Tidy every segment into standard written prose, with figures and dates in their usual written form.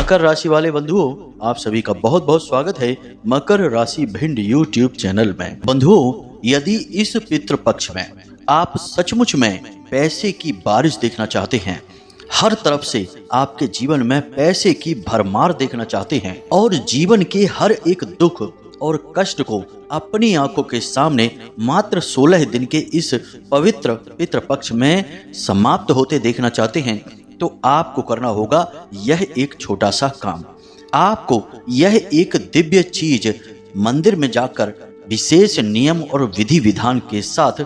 मकर राशि वाले बंधुओं, आप सभी का बहुत बहुत स्वागत है मकर राशि भिंड यूट्यूब चैनल में। बंधुओं, यदि इस पितृ पक्ष में आप सचमुच में पैसे की बारिश देखना चाहते हैं, हर तरफ से आपके जीवन में पैसे की भरमार देखना चाहते हैं और जीवन के हर एक दुख और कष्ट को अपनी आंखों के सामने मात्र 16 दिन के इस पवित्र पितृ पक्ष में समाप्त होते देखना चाहते हैं, तो आपको करना होगा यह एक छोटा सा काम। आपको यह एक दिव्य चीज मंदिर में जाकर विशेष नियम और विधि विधान के साथ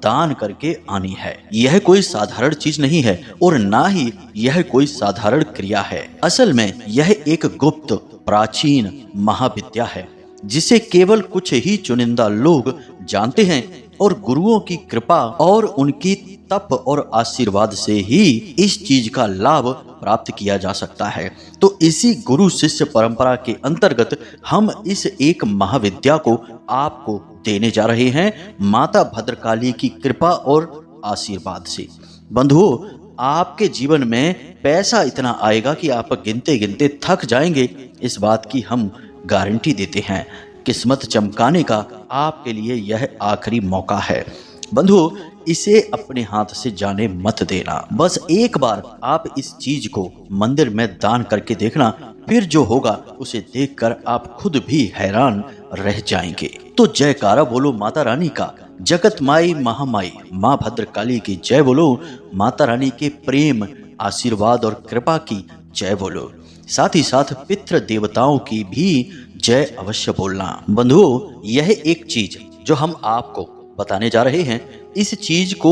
दान करके आनी है। यह कोई साधारण चीज नहीं है और ना ही यह कोई साधारण क्रिया है। असल में यह एक गुप्त प्राचीन महाविद्या है जिसे केवल कुछ ही चुनिंदा लोग जानते हैं और गुरुओं की कृपा और उनकी तप और आशीर्वाद से ही इस चीज का लाभ प्राप्त किया जा सकता है। तो इसी गुरु शिष्य परंपरा के अंतर्गत हम इस एक महाविद्या को आपको देने जा रहे हैं माता भद्रकाली की कृपा और आशीर्वाद से। बंधुओं, आपके जीवन में पैसा इतना आएगा कि आप गिनते गिनते थक जाएंगे, इस बात की हम गारंटी देते हैं। किस्मत चमकाने का आपके लिए यह आखिरी मौका है। बंधुओं, इसे अपने हाथ से जाने मत देना। बस एक बार आप इस चीज को मंदिर में दान करके देखना, फिर जो होगा उसे देखकर आप खुद भी हैरान रह जाएंगे। तो जयकारा बोलो माता रानी का, जगत माई महामाई माँ भद्रकाली की जय बोलो, माता रानी के प्रेम आशीर्वाद और कृपा की जय बोलो, साथ ही साथ पितृ देवताओं की भी जय अवश्य बोलना। बंधुओं, यह एक चीज जो हम आपको बताने जा रहे हैं, इस चीज को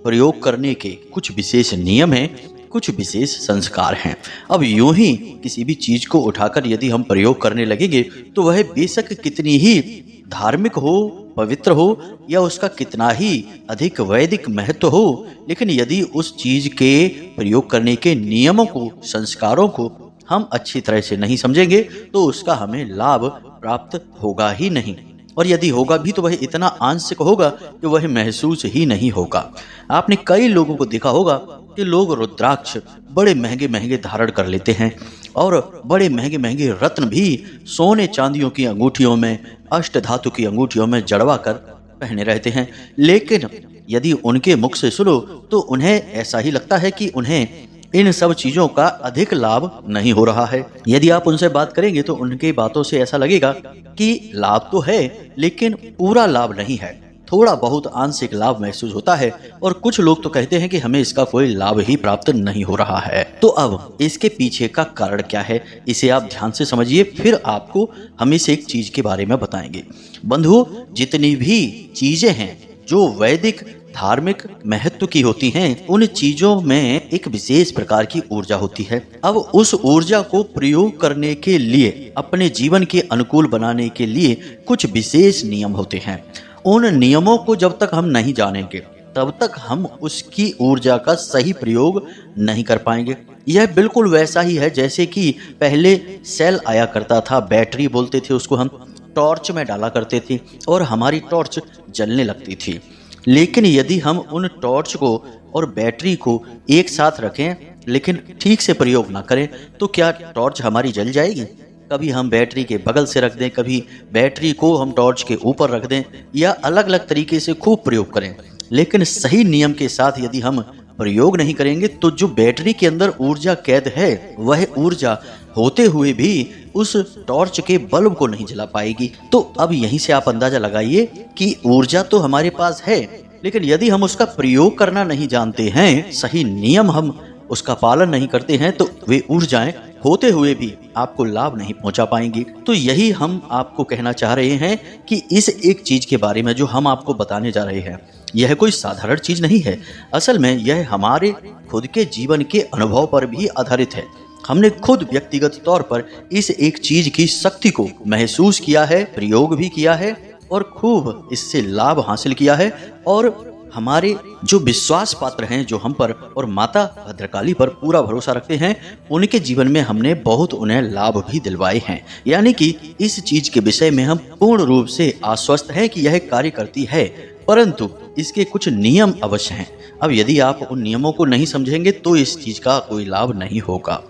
प्रयोग करने के कुछ विशेष नियम हैं, कुछ विशेष संस्कार हैं। अब यूं ही किसी भी चीज को उठाकर यदि हम प्रयोग करने लगेंगे तो वह बेशक कितनी ही धार्मिक हो, पवित्र हो या उसका कितना ही अधिक वैदिक महत्व हो, लेकिन यदि उस चीज के प्रयोग करने के नियमों को, संस्कारों को हम अच्छी तरह से नहीं समझेंगे तो उसका हमें लाभ प्राप्त होगा ही नहीं, और यदि होगा भी तो वह इतना आंशिक होगा कि वह महसूस ही नहीं होगा। आपने कई लोगों को देखा होगा कि लोग रुद्राक्ष बड़े महंगे महंगे धारण कर लेते हैं और बड़े महंगे महंगे रत्न भी सोने चांदियों की अंगूठियों में, अष्ट धातु की अंगूठियों में जड़वा कर पहने रहते हैं, लेकिन यदि उनके मुख से सुनो तो उन्हें ऐसा ही लगता है कि उन्हें इन सब चीजों का अधिक लाभ नहीं हो रहा है। यदि आप उनसे बात करेंगे तो उनकी बातों से ऐसा लगेगा कि लाभ तो है लेकिन पूरा लाभ नहीं है, थोड़ा बहुत आंशिक लाभ महसूस होता है, और कुछ लोग तो कहते हैं कि हमें इसका कोई लाभ ही प्राप्त नहीं हो रहा है। तो अब इसके पीछे का कारण क्या है, इसे आप ध्यान से समझिए, फिर आपको हम इस एक चीज के बारे में बताएंगे। बंधुओं, जितनी भी चीजें हैं जो वैदिक धार्मिक महत्व की होती हैं, उन चीजों में एक विशेष प्रकार की ऊर्जा होती है। अब उस ऊर्जा को प्रयोग करने के लिए, अपने जीवन के अनुकूल बनाने के लिए कुछ विशेष नियम होते हैं। उन नियमों को जब तक हम नहीं जानेंगे तब तक हम उसकी ऊर्जा का सही प्रयोग नहीं कर पाएंगे। यह बिल्कुल वैसा ही है जैसे कि पहले सेल आया करता था, बैटरी बोलते थे उसको, हम टॉर्च में डाला करते थे और हमारी टॉर्च जलने लगती थी। लेकिन यदि हम उन टॉर्च को और बैटरी को एक साथ रखें लेकिन ठीक से प्रयोग ना करें तो क्या टॉर्च हमारी जल जाएगी? कभी हम बैटरी के बगल से रख दें, कभी बैटरी को हम टॉर्च के ऊपर रख दें, या अलग अलग तरीके से खूब प्रयोग करें, लेकिन सही नियम के साथ यदि हम प्रयोग नहीं करेंगे तो जो बैटरी के अंदर ऊर्जा कैद है वह ऊर्जा होते हुए भी उस टॉर्च के बल्ब को नहीं जला पाएगी। तो अब यहीं से आप अंदाजा लगाइए कि ऊर्जा तो हमारे पास है, लेकिन यदि हम उसका प्रयोग करना नहीं जानते हैं, सही नियम हम उसका पालन नहीं करते हैं, तो वे ऊर्जाएं होते हुए भी आपको लाभ नहीं पहुंचा पाएंगी। तो यही हम आपको कहना चाह रहे हैं कि इस एक चीज के बारे में जो हम आपको बताने जा रहे हैं, यह कोई साधारण चीज नहीं है। असल में यह हमारे खुद के जीवन के अनुभव पर भी आधारित है। हमने खुद व्यक्तिगत तौर पर इस एक चीज की शक्ति को महसूस किया है, प्रयोग भी किया है और खूब इससे लाभ हासिल किया है, और हमारे जो विश्वास पात्र हैं, जो हम पर और माता भद्रकाली पर पूरा भरोसा रखते हैं, उनके जीवन में हमने बहुत उन्हें लाभ भी दिलवाए हैं। यानी कि इस चीज के विषय में हम पूर्ण रूप से आश्वस्त हैं कि यह कार्य करती है। परंतु इसके कुछ नियम अवश्य हैं। अब यदि आप उन नियमों को नहीं समझेंगे तो इस चीज़ का कोई लाभ नहीं होगा।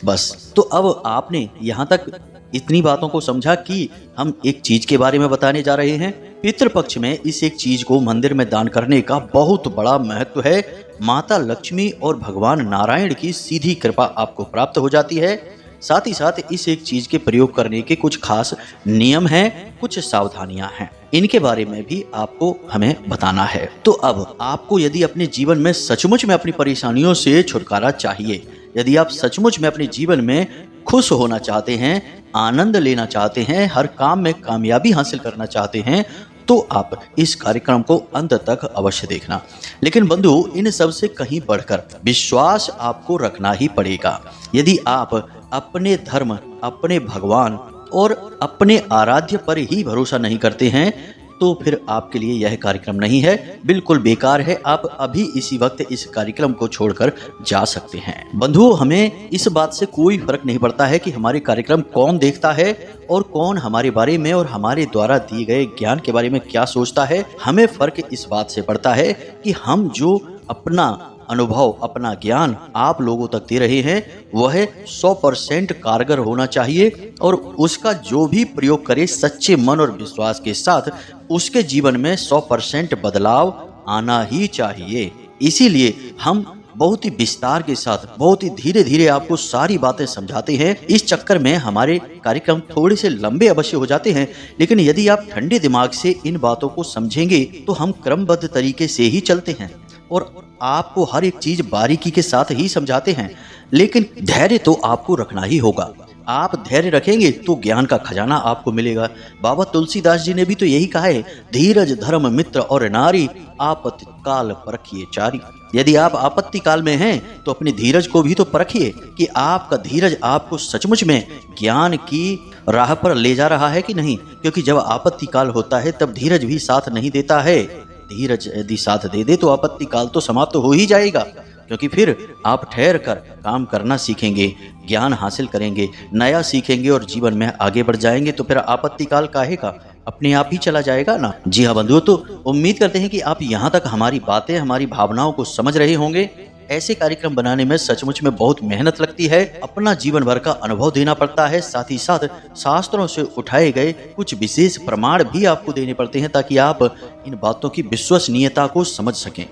बस तो अब आपने यहाँ तक इतनी बातों को समझा कि हम एक चीज के बारे में बताने जा रहे हैं। पितृपक्ष में इस एक चीज को मंदिर में दान करने का बहुत बड़ा महत्व है। माता लक्ष्मी और भगवान नारायण की सीधी कृपा आपको प्राप्त हो जाती है। साथ ही साथ इस एक चीज के प्रयोग करने के कुछ खास नियम हैं, कुछ सावधानियां हैं, इनके बारे में भी आपको हमें बताना है। तो अब आपको यदि अपने जीवन में सचमुच में अपनी परेशानियों से छुटकारा चाहिए, यदि आप सचमुच में अपने जीवन में खुश होना चाहते हैं, आनंद लेना चाहते हैं, हर काम में कामयाबी हासिल करना चाहते हैं, तो आप इस कार्यक्रम को अंत तक अवश्य देखना। लेकिन बंधु, इन सब से कहीं बढ़कर विश्वास आपको रखना ही पड़ेगा। यदि आप अपने धर्म, अपने भगवान और अपने आराध्य पर ही भरोसा नहीं करते हैं तो फिर आपके लिए यह कार्यक्रम नहीं है, बिल्कुल बेकार है। आप अभी इसी वक्त इस कार्यक्रम को छोड़कर जा सकते हैं। बंधुओं, हमें इस बात से कोई फर्क नहीं पड़ता है कि हमारे कार्यक्रम कौन देखता है और कौन हमारे बारे में और हमारे द्वारा दिए गए ज्ञान के बारे में क्या सोचता है। हमें फर्क इस बात से पड़ता है कि हम जो अपना अनुभव, अपना ज्ञान आप लोगों तक दे रहे हैं वह 100% कारगर होना चाहिए और उसका जो भी प्रयोग करे सच्चे मन और विश्वास के साथ, उसके जीवन में 100% बदलाव आना ही चाहिए। इसीलिए हम बहुत ही विस्तार के साथ, बहुत ही धीरे धीरे आपको सारी बातें समझाते हैं। इस चक्कर में हमारे कार्यक्रम थोड़े से लंबे अवश्य हो जाते हैं, लेकिन यदि आप ठंडे दिमाग से इन बातों को समझेंगे तो हम क्रमबद्ध तरीके से ही चलते हैं और आपको हर एक चीज बारीकी के साथ ही समझाते हैं। लेकिन धैर्य तो आपको रखना ही होगा। आप धैर्य रखेंगे तो ज्ञान का खजाना आपको मिलेगा। बाबा तुलसीदास जी ने भी तो यही कहा है, धीरज धर्म मित्र और नारी, आपत्ति काल परखिए चारी। यदि आप आपत्ति काल में हैं तो अपनी धीरज को भी तो परखिए कि आपका धीरज आपको सचमुच में ज्ञान की राह पर ले जा रहा है कि नहीं। क्योंकि जब आपत्ति काल होता है तब धीरज भी साथ नहीं देता है। धीरज यदि साथ दे दे तो आपत्ति काल तो समाप्त हो ही जाएगा, क्योंकि फिर आप ठहर कर काम करना सीखेंगे, ज्ञान हासिल करेंगे, नया सीखेंगे और जीवन में आगे बढ़ जाएंगे। तो फिर आपत्ति काल काहे का, अपने आप ही चला जाएगा ना। जी हाँ बंधुओं, तो उम्मीद करते हैं कि आप यहाँ तक हमारी बातें, हमारी भावनाओं को समझ रहे होंगे। ऐसे कार्यक्रम बनाने में सचमुच में बहुत मेहनत लगती है, अपना जीवन भर का अनुभव देना पड़ता है। साथ ही साथ शास्त्रों से उठाए गए कुछ विशेष प्रमाण भी आपको देने पड़ते हैं ताकि आप इन बातों की विश्वसनीयता को समझ सकें।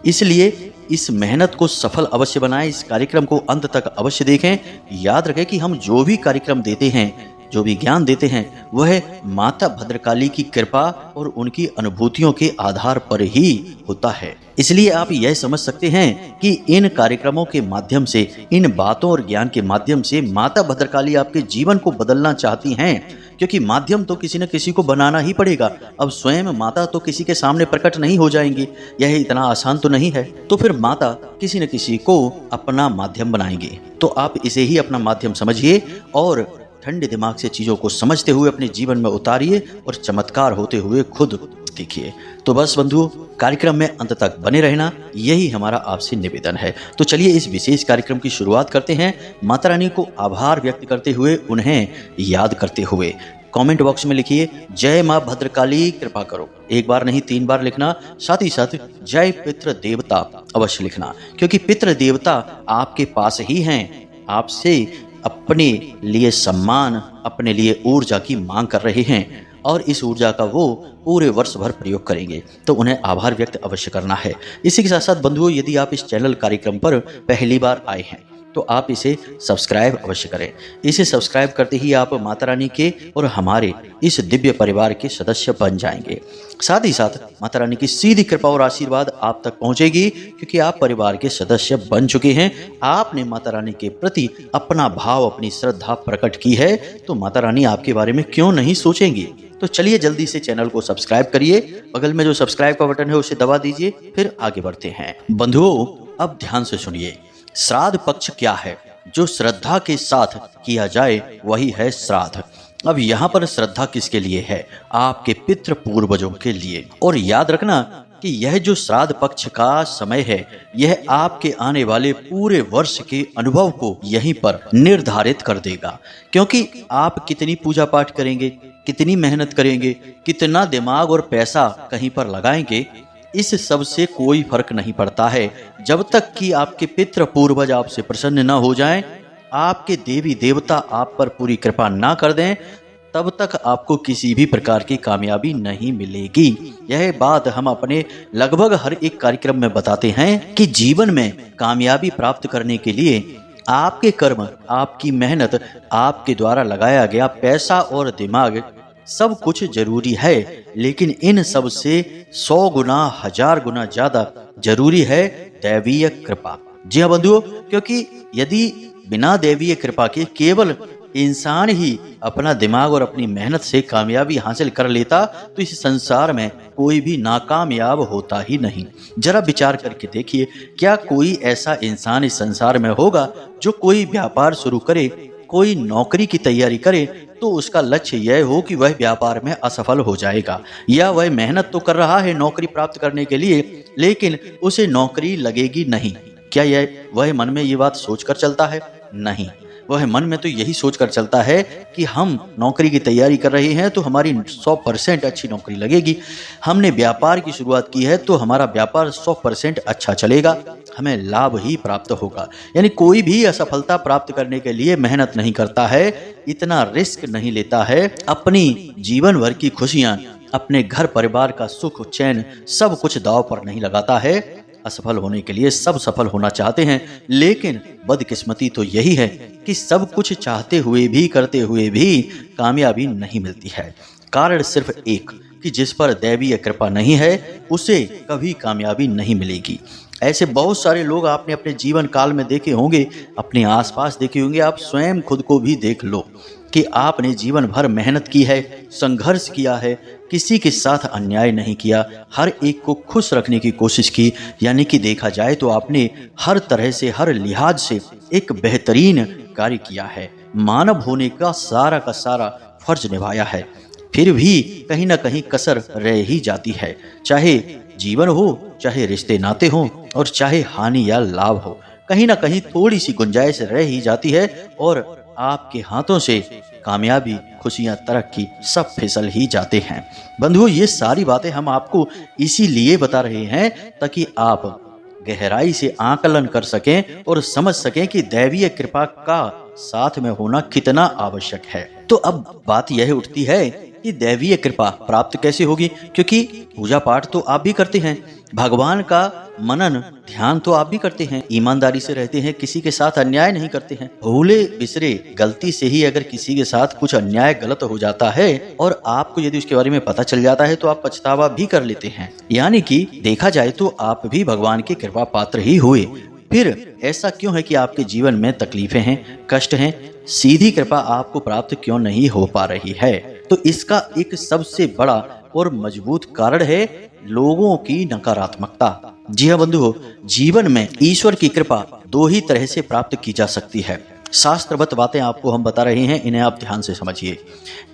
इसलिए इस मेहनत को सफल अवश्य बनाएं, इस कार्यक्रम को अंत तक अवश्य देखें। याद रखें कि हम जो भी कार्यक्रम देते हैं, जो भी ज्ञान देते हैं, वह माता भद्रकाली की कृपा और उनकी अनुभूतियों के आधार पर ही होता है। इसलिए आप यह समझ सकते हैं कि इन कार्यक्रमों के माध्यम से, इन बातों और ज्ञान के माध्यम से माता भद्रकाली आपके जीवन को बदलना चाहती हैं, क्योंकि माध्यम तो किसी न किसी को बनाना ही पड़ेगा। अब स्वयं माता तो किसी के सामने प्रकट नहीं हो जाएंगी, यह इतना आसान तो नहीं है। तो फिर माता किसी न किसी को अपना माध्यम बनाएंगे। तो आप इसे ही अपना माध्यम समझिए और ठंडे दिमाग से चीज़ों को समझते हुए अपने जीवन में उतारिए और चमत्कार होते हुए खुद देखिए। तो बस बंधुओं, कार्यक्रम में अंत तक बने रहना, यही हमारा आपसे निवेदन है। तो चलिए इस विशेष कार्यक्रम की शुरुआत करते हैं, माता रानी को आभार व्यक्त करते हुए, उन्हें याद करते हुए। कमेंट बॉक्स में लिखिए, जय माँ भद्रकाली कृपा करो। एक बार नहीं 3 बार लिखना। साथ ही साथ जय पितृ देवता अवश्य लिखना, क्योंकि पितृ देवता आपके पास ही हैं, आपसे अपने लिए सम्मान, अपने लिए ऊर्जा की मांग कर रहे हैं और इस ऊर्जा का वो पूरे वर्ष भर प्रयोग करेंगे। तो उन्हें आभार व्यक्त अवश्य करना है। इसी के साथ साथ बंधुओं, यदि आप इस चैनल कार्यक्रम पर पहली बार आए हैं तो आप इसे सब्सक्राइब अवश्य करें। इसे सब्सक्राइब करते ही आप माता रानी के और हमारे इस दिव्य परिवार के सदस्य बन जाएंगे। साथ ही साथ माता रानी की सीधी कृपा और आशीर्वाद आप तक पहुंचेगी, क्योंकि आप परिवार के सदस्य बन चुके हैं। आपने माता रानी के प्रति अपना भाव, अपनी श्रद्धा प्रकट की है, तो माता रानी आपके बारे में क्यों नहीं सोचेंगी। तो चलिए जल्दी से चैनल को सब्सक्राइब करिए, बगल में जो सब्सक्राइब का बटन है उसे दबा दीजिए, फिर आगे बढ़ते हैं। बंधुओं, अब ध्यान से सुनिए, श्राद्ध पक्ष क्या है? जो श्रद्धा के साथ किया जाए वही है श्राद्ध। अब यहाँ पर श्रद्धा किसके लिए है? आपके पितृ पूर्वजों के लिए। और याद रखना कि यह जो श्राद्ध पक्ष का समय है, यह आपके आने वाले पूरे वर्ष के अनुभव को यहीं पर निर्धारित कर देगा। क्योंकि आप कितनी पूजा पाठ करेंगे, कितनी मेहनत करेंगे, कितना दिमाग और पैसा कहीं पर लगाएंगे, इस सब से कोई फर्क नहीं पड़ता है जब तक कि आपके पितृ पूर्वज आपसे प्रसन्न न हो जाएं, आपके देवी देवता आप पर पूरी कृपा ना कर दें, तब तक आपको किसी भी प्रकार की कामयाबी नहीं मिलेगी। यह बात हम अपने लगभग हर एक कार्यक्रम में बताते हैं कि जीवन में कामयाबी प्राप्त करने के लिए आपके कर्म, आपकी मेहनत, आपके द्वारा लगाया गया पैसा और दिमाग सब कुछ जरूरी है, लेकिन इन सब से 100 गुना 1000 गुना ज्यादा जरूरी है दैवीय कृपा। जी हाँ बंधुओं, क्योंकि यदि बिना दैवीय कृपा के केवल इंसान ही अपना दिमाग और अपनी मेहनत से कामयाबी हासिल कर लेता तो इस संसार में कोई भी नाकामयाब होता ही नहीं। जरा विचार करके देखिए, क्या कोई ऐसा इंसान इस संसार में होगा जो कोई व्यापार शुरू करे, कोई नौकरी की तैयारी करे तो उसका लक्ष्य यह हो कि वह व्यापार में असफल हो जाएगा, या वह मेहनत तो कर रहा है नौकरी प्राप्त करने के लिए लेकिन उसे नौकरी लगेगी नहीं? क्या वह मन में ये बात सोचकर चलता है? नहीं, वह मन में तो यही सोचकर चलता है कि हम नौकरी की तैयारी कर रहे हैं तो हमारी 100% अच्छी नौकरी लगेगी, हमने व्यापार की शुरुआत की है तो हमारा व्यापार 100% अच्छा चलेगा, हमें लाभ ही प्राप्त होगा। यानी कोई भी असफलता प्राप्त करने के लिए मेहनत नहीं करता है, इतना रिस्क नहीं लेता है, अपनी जीवन भर की खुशियां, अपने घर परिवार का सुख चैन सब कुछ दांव पर नहीं लगाता है। असफल होने के लिए सब सफल होना चाहते हैं, लेकिन बदकिस्मती तो यही है कि सब कुछ चाहते हुए भी, करते हुए भी कामयाबी नहीं मिलती है। कारण सिर्फ एक कि जिस पर दैवीय कृपा नहीं है उसे कभी कामयाबी नहीं मिलेगी। ऐसे बहुत सारे लोग आपने अपने जीवन काल में देखे होंगे, अपने आसपास देखे होंगे, आप स्वयं खुद को भी देख लो कि आपने जीवन भर मेहनत की है, संघर्ष किया है, किसी के साथ अन्याय नहीं किया, हर एक को खुश रखने की कोशिश की। यानी कि देखा जाए तो आपने हर तरह से, हर लिहाज से एक बेहतरीन कार्य किया है, मानव होने का सारा फर्ज निभाया है, फिर भी कहीं ना कहीं कसर रह ही जाती है। चाहे जीवन हो, चाहे रिश्ते नाते हो और चाहे हानि या लाभ हो, कहीं ना कहीं थोड़ी सी गुंजाइश रह ही जाती है और आपके हाथों से कामयाबी, खुशियां, तरक्की सब फिसल ही जाते हैं। बंधुओं, ये सारी बातें हम आपको इसीलिए बता रहे हैं ताकि आप गहराई से आकलन कर सकें और समझ सकें कि दैवीय कृपा का साथ में होना कितना आवश्यक है। तो अब बात यह उठती है कि दैवीय कृपा प्राप्त कैसे होगी, क्योंकि पूजा पाठ तो आप भी करते हैं, भगवान का मनन ध्यान तो आप भी करते हैं, ईमानदारी से रहते हैं, किसी के साथ अन्याय नहीं करते हैं। भूले बिसरे गलती से ही अगर किसी के साथ कुछ अन्याय गलत हो जाता है और आपको यदि उसके बारे में पता चल जाता है तो आप पछतावा भी कर लेते हैं। यानी कि देखा जाए तो आप भी भगवान की कृपा पात्र ही हुए। फिर ऐसा क्यों है कि आपके जीवन में तकलीफें हैं, कष्ट हैं, सीधी कृपा आपको प्राप्त क्यों नहीं हो पा रही है? तो इसका एक सबसे बड़ा और मजबूत कारण है लोगों की नकारात्मकता। जी हाँ बंधुओं, जीवन में ईश्वर की कृपा 2 ही तरह से प्राप्त की जा सकती है। शास्त्रवत बातें आपको हम बता रहे हैं, इन्हें आप ध्यान से समझिए।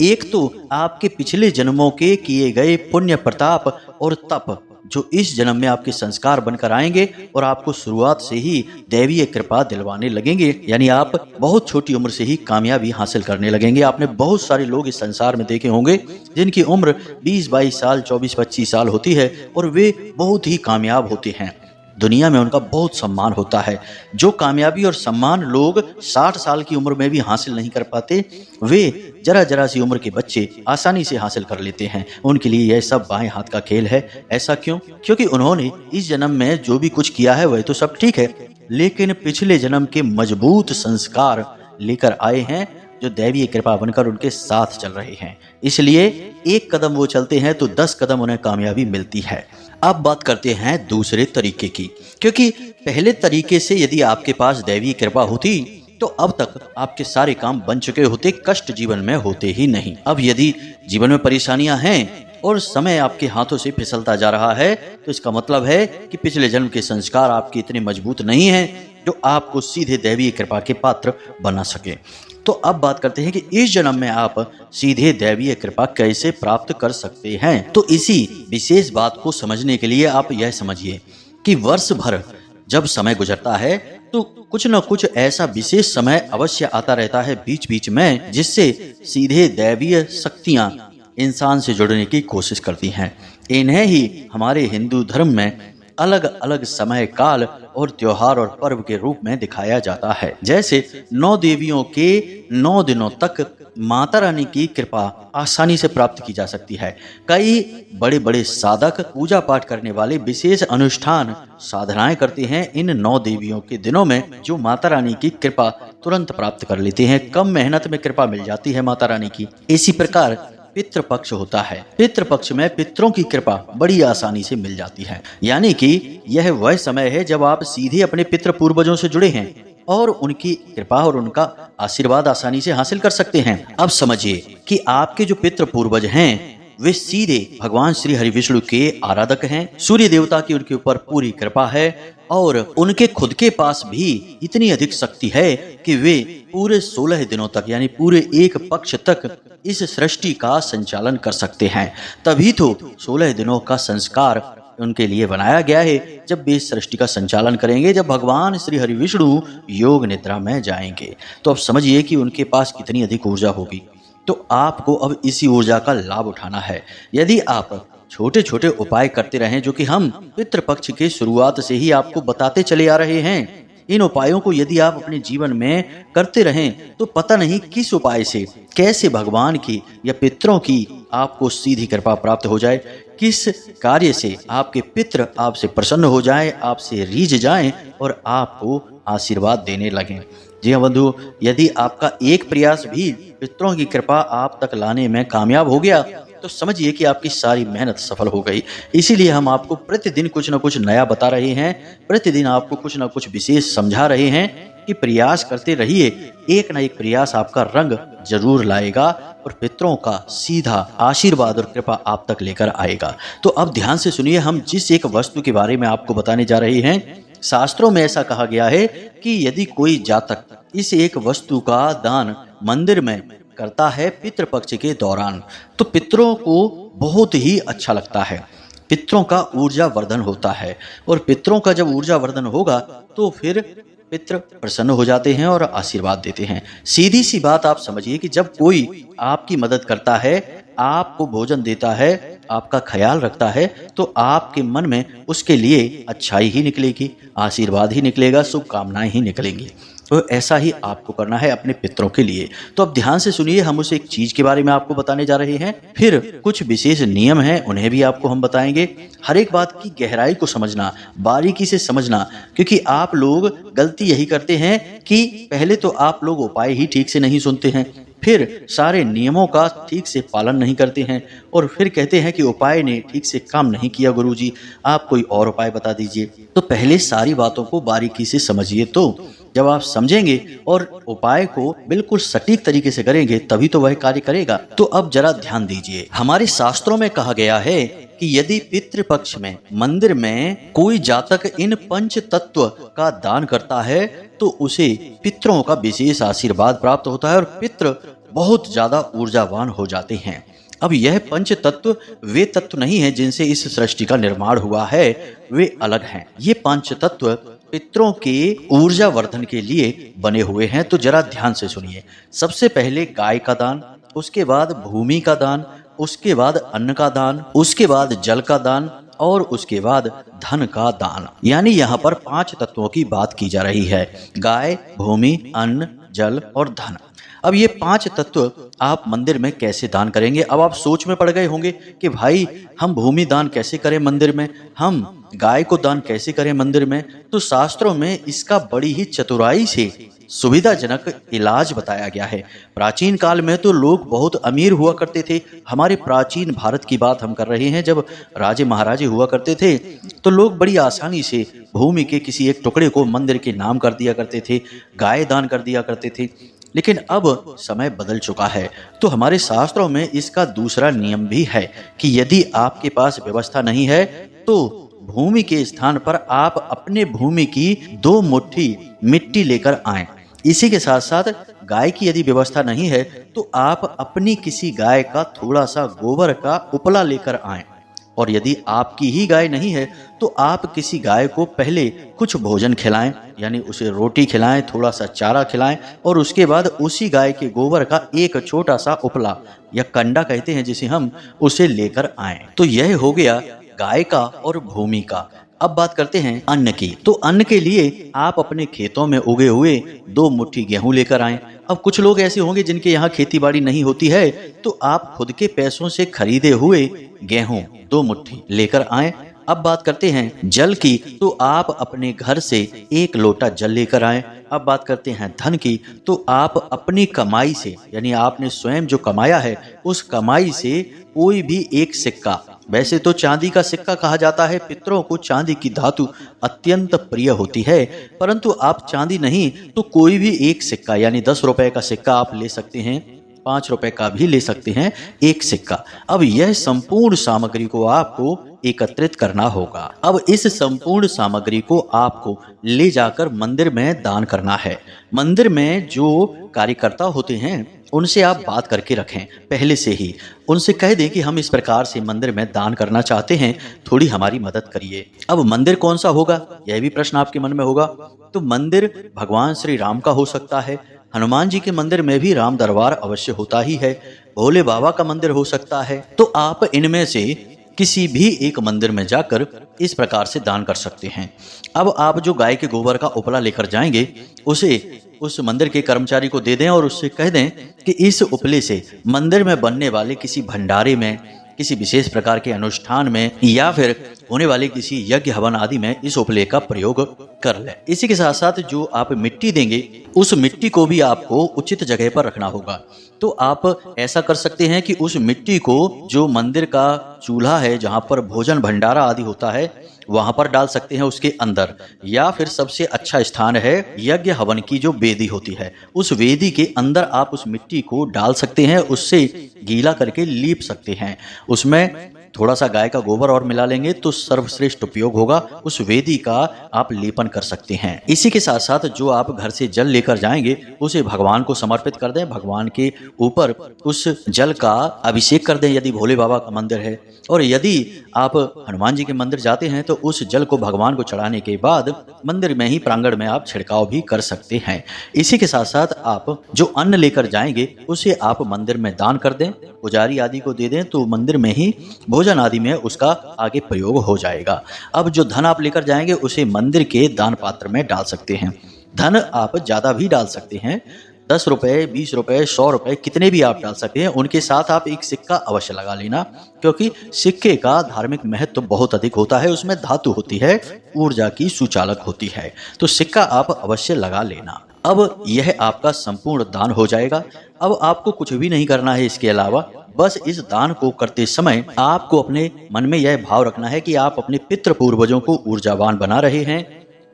एक तो आपके पिछले जन्मों के किए गए पुण्य प्रताप और तप, जो इस जन्म में आपके संस्कार बनकर आएंगे और आपको शुरुआत से ही दैवीय कृपा दिलवाने लगेंगे। यानी आप बहुत छोटी उम्र से ही कामयाबी हासिल करने लगेंगे। आपने बहुत सारे लोग इस संसार में देखे होंगे जिनकी उम्र 20-22 साल, 24-25 साल होती है और वे बहुत ही कामयाब होते हैं, दुनिया में उनका बहुत सम्मान होता है। जो कामयाबी और सम्मान लोग 60 साल की उम्र में भी हासिल नहीं कर पाते, वे जरा सी उम्र के बच्चे आसानी से हासिल कर लेते हैं। उनके लिए यह सब बाएं हाथ का खेल है। ऐसा क्यों? क्योंकि उन्होंने इस जन्म में जो भी कुछ किया है वह तो सब ठीक है, लेकिन पिछले जन्म के मजबूत संस्कार लेकर आए हैं जो दैवीय कृपा बनकर उनके साथ चल रहे हैं। इसलिए एक कदम वो चलते हैं तो 10 कदम उन्हें कामयाबी मिलती है। अब बात करते हैं दूसरे तरीके की, क्योंकि पहले तरीके से यदि आपके पास दैवीय कृपा होती तो अब तक आपके सारे काम बन चुके होते, कष्ट जीवन में होते ही नहीं। अब यदि जीवन में परेशानियां हैं और समय आपके हाथों से फिसलता जा रहा है तो इसका मतलब है कि पिछले जन्म के संस्कार आपके इतने मजबूत नहीं हैं जो आपको सीधे दैवीय कृपा के पात्र बना सके। तो अब बात करते हैं कि इस जन्म में आप सीधे दैवीय कृपा कैसे प्राप्त कर सकते हैं। तो इसी विशेष बात को समझने के लिए आप यह समझिए कि वर्ष भर जब समय गुजरता है तो कुछ न कुछ ऐसा विशेष समय अवश्य आता रहता है बीच बीच में, जिससे सीधे दैवीय शक्तियां इंसान से जुड़ने की कोशिश करती हैं। इन्हें ही हमारे हिंदू धर्म में अलग अलग समय काल और त्योहार और पर्व के रूप में दिखाया जाता है। जैसे 9 देवियों के 9 दिनों तक माता रानी की कृपा आसानी से प्राप्त की जा सकती है। कई बड़े बड़े साधक पूजा पाठ करने वाले विशेष अनुष्ठान साधनाएं करते हैं इन 9 देवियों के दिनों में, जो माता रानी की कृपा तुरंत प्राप्त कर लेते हैं। कम मेहनत में कृपा मिल जाती है माता रानी की। इसी प्रकार पितृपक्ष होता है। पितृपक्ष में पितरों की कृपा बड़ी आसानी से मिल जाती है, यानी कि यह वह समय है जब आप सीधे अपने पितृ पूर्वजों से जुड़े हैं और उनकी कृपा और उनका आशीर्वाद आसानी से हासिल कर सकते हैं। अब समझिए कि आपके जो पितृ पूर्वज हैं वे सीधे भगवान श्री हरि विष्णु के आराधक हैं। सूर्य देवता की उनके ऊपर पूरी कृपा है और उनके खुद के पास भी इतनी अधिक शक्ति है कि वे पूरे 16 दिनों तक यानी पूरे एक पक्ष तक इस सृष्टि का संचालन कर सकते हैं। तभी तो 16 दिनों का संस्कार उनके लिए बनाया गया है, जब वे इस सृष्टि का संचालन करेंगे, जब भगवान श्री हरि विष्णु योग निद्रा में जाएंगे। तो अब समझिए कि उनके पास कितनी अधिक ऊर्जा होगी। तो आपको अब इसी ऊर्जा का लाभ उठाना है। यदि आप छोटे छोटे उपाय करते रहें, जो कि हम पितृपक्ष के शुरुआत से ही आपको बताते चले आ रहे हैं, इन उपायों को यदि आप अपने जीवन में करते रहें तो पता नहीं किस उपाय से कैसे भगवान की या पितरों की आपको सीधी कृपा प्राप्त हो जाए, किस कार्य से आपके पितृ आपसे प्रसन्न हो जाए, आपसे रीझ जाएं और आपको आशीर्वाद देने लगें। जी हाँ बंधु, यदि आपका एक प्रयास भी पितरों की कृपा आप तक लाने में कामयाब हो गया तो समझिए कि आपकी सारी मेहनत सफल हो गई। इसीलिए हम आपको प्रतिदिन कुछ न कुछ नया बता रहे हैं, प्रतिदिन आपको कुछ न कुछ विशेष समझा रहे हैं कि प्रयास करते रहिए। एक न एक प्रयास आपका रंग जरूर लाएगा और पितरों का सीधा आशीर्वाद और कृपा आप तक लेकर आएगा। तो अब ध्यान से सुनिए, हम जिस एक वस्तु के बारे में आपको बताने जा रहे हैं, शास्त्रों में ऐसा कहा गया है कि यदि कोई जातक इस एक वस्तु का दान मंदिर में करता है पितृपक्ष के दौरान, तो पितरों को बहुत ही अच्छा लगता है। पितरों का ऊर्जा वर्धन होता है और पितरों का जब ऊर्जा वर्धन होगा तो फिर पितृ प्रसन्न हो जाते हैं और आशीर्वाद देते हैं। सीधी सी बात आप समझिए कि जब कोई आपकी मदद करता है, आपको भोजन देता है, आपका ख्याल रखता है, तो आपके मन में उसके लिए अच्छाई ही निकलेगी, आशीर्वाद ही निकलेगा, शुभकामनाएं ही निकलेंगी। तो ऐसा ही आपको करना है अपने पितरों के लिए। तो अब ध्यान से सुनिए, हम उस एक चीज के बारे में आपको बताने जा रहे हैं, फिर कुछ विशेष नियम हैं उन्हें भी आपको हम बताएंगे। हर एक बात की गहराई को समझना, बारीकी से समझना, क्योंकि आप लोग गलती यही करते हैं कि पहले तो आप लोग उपाय ही ठीक से नहीं सुनते हैं, फिर सारे नियमों का ठीक से पालन नहीं करते हैं और फिर कहते हैं कि उपाय ने ठीक से काम नहीं किया गुरुजी, आप कोई और उपाय बता दीजिए। तो पहले सारी बातों को बारीकी से समझिए, तो जब आप समझेंगे और उपाय को बिल्कुल सटीक तरीके से करेंगे तभी तो वह कार्य करेगा। तो अब जरा ध्यान दीजिए, हमारे शास्त्रों में कहा गया है कि यदि पितृपक्ष में मंदिर में कोई जातक इन पंच तत्व का दान करता है तो उसे पितरों का विशेष आशीर्वाद प्राप्त होता है और पितृ बहुत ज्यादा ऊर्जावान हो जाते हैं। अब यह पंच तत्व वे तत्व नहीं है जिनसे इस सृष्टि का निर्माण हुआ है, वे अलग हैं। ये पंच तत्व पितरों के ऊर्जा वर्धन के लिए बने हुए हैं। तो जरा ध्यान से सुनिए, सबसे पहले गाय का दान, उसके बाद भूमि का दान, उसके बाद अन्न का दान, उसके बाद जल का दान और उसके बाद धन का दान। यानी यहाँ पर 5 तत्वों की बात की जा रही है, गाय, भूमि, अन्न, जल और धन। अब ये 5 तत्व आप मंदिर में कैसे दान करेंगे? अब आप सोच में पड़ गए होंगे कि भाई हम भूमि दान कैसे करें मंदिर में, हम गाय को दान कैसे करें मंदिर में? तो शास्त्रों में इसका बड़ी ही चतुराई से सुविधाजनक इलाज बताया गया है। प्राचीन काल में तो लोग बहुत अमीर हुआ करते थे। हमारे प्राचीन भारत की बात हम कर रहे हैं, जब राजे महाराजे हुआ करते थे तो लोग बड़ी आसानी से भूमि के किसी एक टुकड़े को मंदिर के नाम कर दिया करते थे, गाय दान कर दिया करते थे। लेकिन अब समय बदल चुका है, तो हमारे शास्त्रों में इसका दूसरा नियम भी है कि यदि आपके पास व्यवस्था नहीं है तो भूमि के स्थान पर आप अपने भूमि की 2 मुट्ठी मिट्टी लेकर आएं। इसी के साथ साथ गाय की यदि व्यवस्था नहीं है तो आप अपनी किसी गाय का थोड़ा सा गोबर का उपला लेकर आएं। और यदि आपकी ही गाय नहीं है तो आप किसी गाय को पहले कुछ भोजन खिलाएं, यानी उसे रोटी खिलाएं, थोड़ा सा चारा खिलाएं और उसके बाद उसी गाय के गोबर का एक छोटा सा उपला या कंडा कहते हैं जिसे हम, उसे लेकर आएं। तो यह हो गया गाय का और भूमि का। अब बात करते हैं अन्न की। तो अन्न के लिए आप अपने खेतों में उगे हुए 2 मुट्ठी गेहूं लेकर आएं। अब कुछ लोग ऐसे होंगे जिनके यहाँ खेती बाड़ी नहीं होती है, तो आप खुद के पैसों से खरीदे हुए गेहूं 2 मुट्ठी लेकर आएं। अब बात करते हैं जल की। तो आप अपने घर से 1 लोटा जल लेकर आएं। अब बात करते हैं धन की। तो आप अपनी कमाई से, यानी आपने स्वयं जो कमाया है उस कमाई से कोई भी एक सिक्का, वैसे तो चांदी का सिक्का कहा जाता है, पितरों को चांदी की धातु अत्यंत प्रिय होती है, परंतु आप चांदी नहीं तो कोई भी एक सिक्का, यानी 10 रुपए का सिक्का आप ले सकते हैं, 5 रुपए का भी ले सकते हैं, एक सिक्का। अब यह संपूर्ण सामग्री को आपको एकत्रित करना होगा। अब इस संपूर्ण सामग्री को आपको ले जाकर मंदिर में दान करना है। मंदिर में जो कार्यकर्ता होते हैं उनसे आप बात करके रखें पहले से ही, उनसे कह दें कि हम इस प्रकार से मंदिर में दान करना चाहते हैं, थोड़ी हमारी मदद करिए। अब मंदिर कौन सा होगा, यह भी प्रश्न आपके मन में होगा। तो मंदिर भगवान श्री राम का हो सकता है, हनुमान जी के मंदिर में भी राम दरबार अवश्य होता ही है, भोले बाबा का मंदिर हो सकता है। तो आप इनमें से किसी भी एक मंदिर में जाकर इस प्रकार से दान कर सकते हैं। अब आप जो गाय के गोबर का उपला लेकर जाएंगे उसे उस मंदिर के कर्मचारी को दे दें और उससे कह दें कि इस उपले से मंदिर में बनने वाले किसी भंडारे में, किसी विशेष प्रकार के अनुष्ठान में या फिर होने वाले किसी यज्ञ हवन आदि में इस उपले का प्रयोग कर लें। इसी के साथ साथ जो आप मिट्टी देंगे उस मिट्टी को भी आपको उचित जगह पर रखना होगा। तो आप ऐसा कर सकते हैं कि उस मिट्टी को जो मंदिर का चूल्हा है जहाँ पर भोजन भंडारा आदि होता है वहां पर डाल सकते हैं उसके अंदर, या फिर सबसे अच्छा स्थान है यज्ञ हवन की जो वेदी होती है उस वेदी के अंदर आप उस मिट्टी को डाल सकते हैं, उससे गीला करके लीप सकते हैं। उसमें थोड़ा सा गाय का गोबर और मिला लेंगे तो सर्वश्रेष्ठ उपयोग होगा, उस वेदी का आप लेपन कर सकते हैं। इसी के साथ साथ जो आप घर से जल लेकर जाएंगे उसे भगवान को समर्पित कर दें, भगवान के ऊपर उस जल का अभिषेक कर दें यदि भोले बाबा का मंदिर है, और यदि आप हनुमान जी के मंदिर जाते हैं तो उस जल को भगवान को चढ़ाने के बाद मंदिर में ही प्रांगण में आप छिड़काव भी कर सकते हैं। इसी के साथ साथ आप जो अन्न लेकर जाएंगे उसे आप मंदिर में दान कर दें, पुजारी आदि को दे दें, तो मंदिर में ही भोजन आदि में उसका आगे प्रयोग हो जाएगा। अब जो धन आप लेकर जाएंगे उसे मंदिर के दान पात्र में डाल सकते हैं। धन आप ज्यादा भी डाल सकते हैं, 10 रुपए, 20 रुपए, 100 रुपए, कितने भी आप डाल सकते हैं। उनके साथ आप एक सिक्का अवश्य लगा लेना, क्योंकि सिक्के का धार्मिक महत्व बहुत अधिक होता है, उसमें धातु होती है, ऊर्जा की सुचालक होती है, तो सिक्का आप अवश्य लगा लेना। अब यह आपका संपूर्ण दान हो जाएगा। अब आपको कुछ भी नहीं करना है इसके अलावा, बस इस दान को करते समय आपको अपने मन में यह भाव रखना है कि आप अपने पितृ पूर्वजों को ऊर्जावान बना रहे हैं,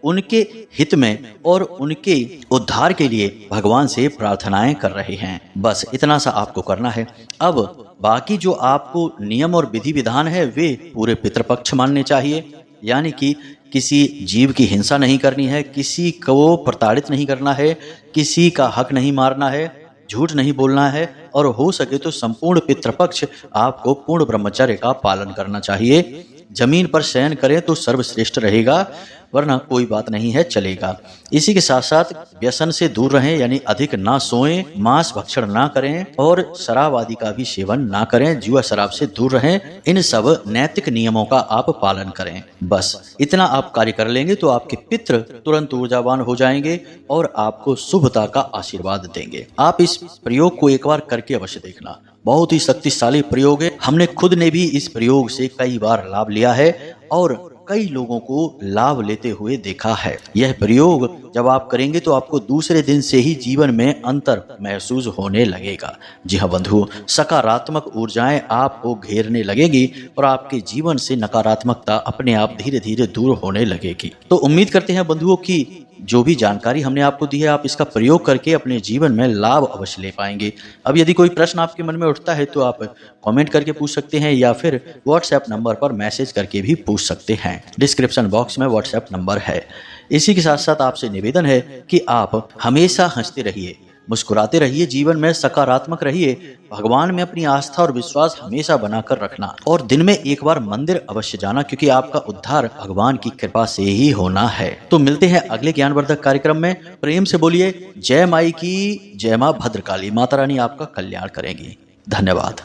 उनके हित में और उनके उद्धार के लिए भगवान से प्रार्थनाएं कर रहे हैं। बस इतना सा आपको करना है। अब बाकी जो आपको नियम और विधि विधान है वे पूरे पितृपक्ष मानने चाहिए, यानी कि किसी जीव की हिंसा नहीं करनी है, किसी को प्रताड़ित नहीं करना है, किसी का हक नहीं मारना है, झूठ नहीं बोलना है, और हो सके तो संपूर्ण पितृपक्ष आपको पूर्ण ब्रह्मचर्य का पालन करना चाहिए। जमीन पर शयन करें तो सर्वश्रेष्ठ रहेगा, वरना कोई बात नहीं है, चलेगा। इसी के साथ साथ व्यसन से दूर रहें, यानी अधिक ना सोएं, मांस भक्षण ना करें और शराब आदि का भी सेवन ना करें, जुआ शराब से दूर रहें। इन सब नैतिक नियमों का आप पालन करें। बस इतना आप कार्य कर लेंगे तो आपके पितृ तुरंत ऊर्जावान हो जाएंगे और आपको शुभता का आशीर्वाद देंगे। आप इस प्रयोग को एक बार करके अवश्य देखना, बहुत ही शक्तिशाली प्रयोग है। हमने खुद ने भी इस प्रयोग से कई बार लाभ लिया है और कई लोगों को लाभ लेते हुए देखा है। यह प्रयोग जब आप करेंगे तो आपको दूसरे दिन से ही जीवन में अंतर महसूस होने लगेगा। जी हाँ बंधुओं, सकारात्मक ऊर्जाएं आपको घेरने लगेगी और आपके जीवन से नकारात्मकता अपने आप धीरे धीरे दूर होने लगेगी। तो उम्मीद करते हैं बंधुओं कि जो भी जानकारी हमने आपको दी है आप इसका प्रयोग करके अपने जीवन में लाभ अवश्य ले पाएंगे। अब यदि कोई प्रश्न आपके मन में उठता है तो आप कमेंट करके पूछ सकते हैं या फिर व्हाट्सएप नंबर पर मैसेज करके भी पूछ सकते हैं। डिस्क्रिप्शन बॉक्स में व्हाट्सएप नंबर है। इसी के साथ साथ आपसे निवेदन है कि आप हमेशा हंसते रहिए, मुस्कुराते रहिए, जीवन में सकारात्मक रहिए, भगवान में अपनी आस्था और विश्वास हमेशा बनाकर रखना और दिन में एक बार मंदिर अवश्य जाना, क्योंकि आपका उद्धार भगवान की कृपा से ही होना है। तो मिलते हैं अगले ज्ञानवर्धक कार्यक्रम में। प्रेम से बोलिए जय माई की, जय मां भद्रकाली। माता रानी आपका कल्याण करेंगी। धन्यवाद।